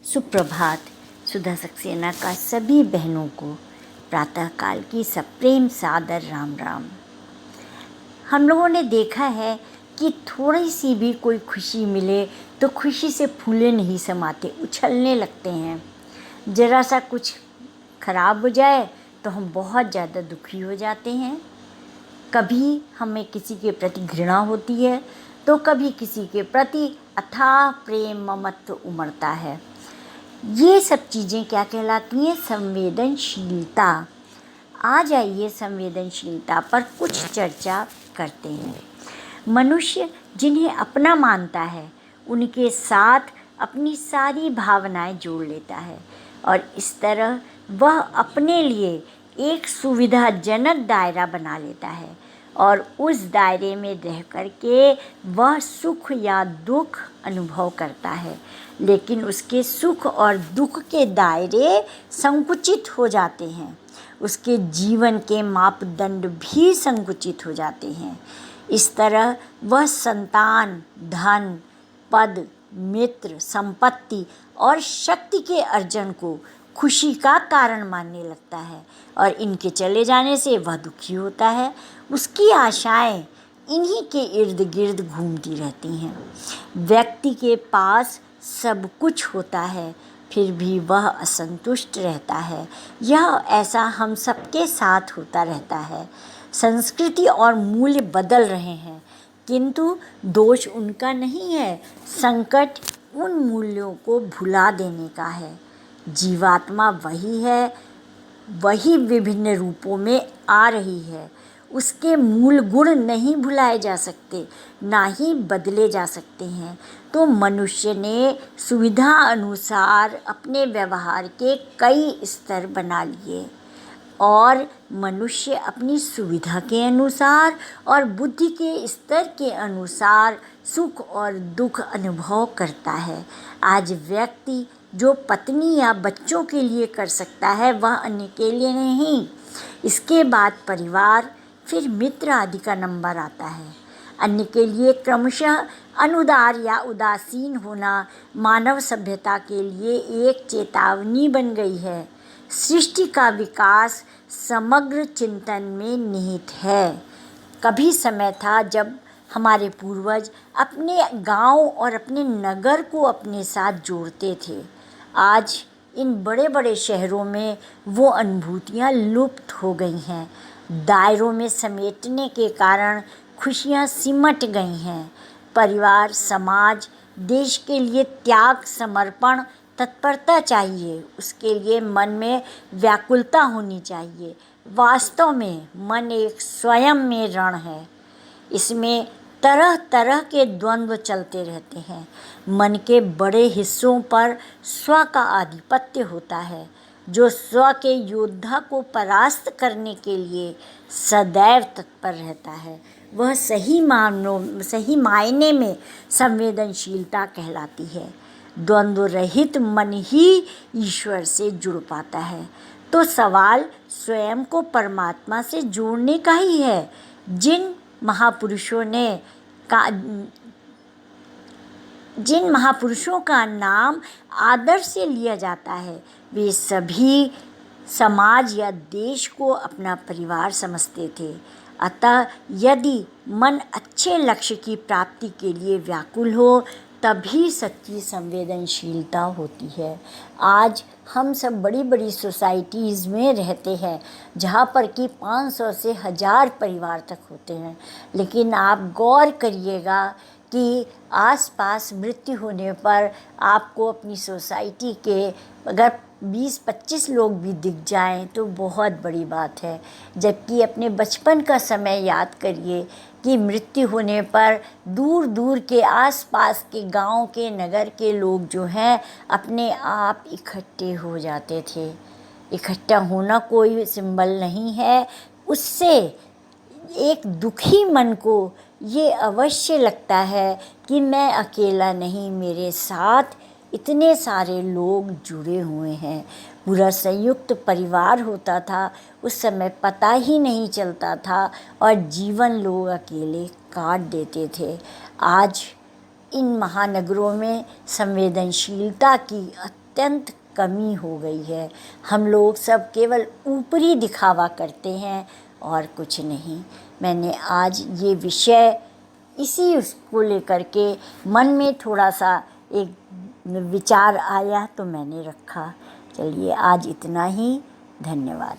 सुप्रभात। सुधा सक्सेना का सभी बहनों को प्रातःकाल की सप्रेम सादर राम राम। हम लोगों ने देखा है कि थोड़ी सी भी कोई खुशी मिले तो खुशी से फूले नहीं समाते, उछलने लगते हैं। ज़रा सा कुछ खराब हो जाए तो हम बहुत ज़्यादा दुखी हो जाते हैं। कभी हमें किसी के प्रति घृणा होती है तो कभी किसी के प्रति अथाह प्रेम ममत्व उमड़ता है। ये सब चीज़ें क्या कहलाती हैं? संवेदनशीलता। आ जाइए संवेदनशीलता पर कुछ चर्चा करते हैं। मनुष्य जिन्हें अपना मानता है उनके साथ अपनी सारी भावनाएं जोड़ लेता है और इस तरह वह अपने लिए एक सुविधाजनक दायरा बना लेता है और उस दायरे में रह कर के वह सुख या दुख अनुभव करता है। लेकिन उसके सुख और दुख के दायरे संकुचित हो जाते हैं, उसके जीवन के मापदंड भी संकुचित हो जाते हैं। इस तरह वह संतान, धन, पद, मित्र, संपत्ति और शक्ति के अर्जन को खुशी का कारण मानने लगता है और इनके चले जाने से वह दुखी होता है। उसकी आशाएं इन्हीं के इर्द गिर्द घूमती रहती हैं। व्यक्ति के पास सब कुछ होता है फिर भी वह असंतुष्ट रहता है। यह ऐसा हम सबके साथ होता रहता है। संस्कृति और मूल्य बदल रहे हैं किंतु दोष उनका नहीं है, संकट उन मूल्यों को भुला देने का है। जीवात्मा वही है, वही विभिन्न रूपों में आ रही है। उसके मूल गुण नहीं भुलाए जा सकते, ना ही बदले जा सकते हैं। तो मनुष्य ने सुविधा अनुसार अपने व्यवहार के कई स्तर बना लिए और मनुष्य अपनी सुविधा के अनुसार और बुद्धि के स्तर के अनुसार सुख और दुख अनुभव करता है। आज व्यक्ति जो पत्नी या बच्चों के लिए कर सकता है वह अन्य के लिए नहीं। इसके बाद परिवार, फिर मित्र आदि का नंबर आता है। अन्य के लिए क्रमशः अनुदार या उदासीन होना मानव सभ्यता के लिए एक चेतावनी बन गई है। सृष्टि का विकास समग्र चिंतन में निहित है। कभी समय था जब हमारे पूर्वज अपने गांव और अपने नगर को अपने साथ जोड़ते थे। आज इन बड़े बड़े शहरों में वो अनुभूतियाँ लुप्त हो गई हैं। दायरों में समेटने के कारण खुशियाँ सिमट गई हैं। परिवार, समाज, देश के लिए त्याग, समर्पण, तत्परता चाहिए। उसके लिए मन में व्याकुलता होनी चाहिए। वास्तव में मन एक स्वयं में रण है। इसमें तरह तरह के द्वंद्व चलते रहते हैं। मन के बड़े हिस्सों पर स्व का आधिपत्य होता है। जो स्व के योद्धा को परास्त करने के लिए सदैव तत्पर रहता है वह सही मायने में संवेदनशीलता कहलाती है। द्वंद्व रहित मन ही ईश्वर से जुड़ पाता है। तो सवाल स्वयं को परमात्मा से जोड़ने का ही है। जिन महापुरुषों का नाम आदर से लिया जाता है वे सभी समाज या देश को अपना परिवार समझते थे। अतः यदि मन अच्छे लक्ष्य की प्राप्ति के लिए व्याकुल हो तभी सच्ची संवेदनशीलता होती है। आज हम सब बड़ी बड़ी सोसाइटीज़ में रहते हैं जहाँ पर कि 500 से 1000 परिवार तक होते हैं। लेकिन आप गौर करिएगा कि आसपास मृत्यु होने पर आपको अपनी सोसाइटी के अगर 20-25 लोग भी दिख जाएं तो बहुत बड़ी बात है। जबकि अपने बचपन का समय याद करिए कि मृत्यु होने पर दूर दूर के आसपास के गांव के नगर के लोग जो हैं अपने आप इकट्ठे हो जाते थे। इकट्ठा होना कोई सिंबल नहीं है। उससे एक दुखी मन को ये अवश्य लगता है कि मैं अकेला नहीं, मेरे साथ इतने सारे लोग जुड़े हुए हैं। पूरा संयुक्त परिवार होता था। उस समय पता ही नहीं चलता था और जीवन लोग अकेले काट देते थे। आज इन महानगरों में संवेदनशीलता की अत्यंत कमी हो गई है। हम लोग सब केवल ऊपरी दिखावा करते हैं और कुछ नहीं। मैंने आज ये विषय इसी उसको लेकर के मन में थोड़ा सा एक विचार आया तो मैंने रखा। चलिए आज इतना ही। धन्यवाद।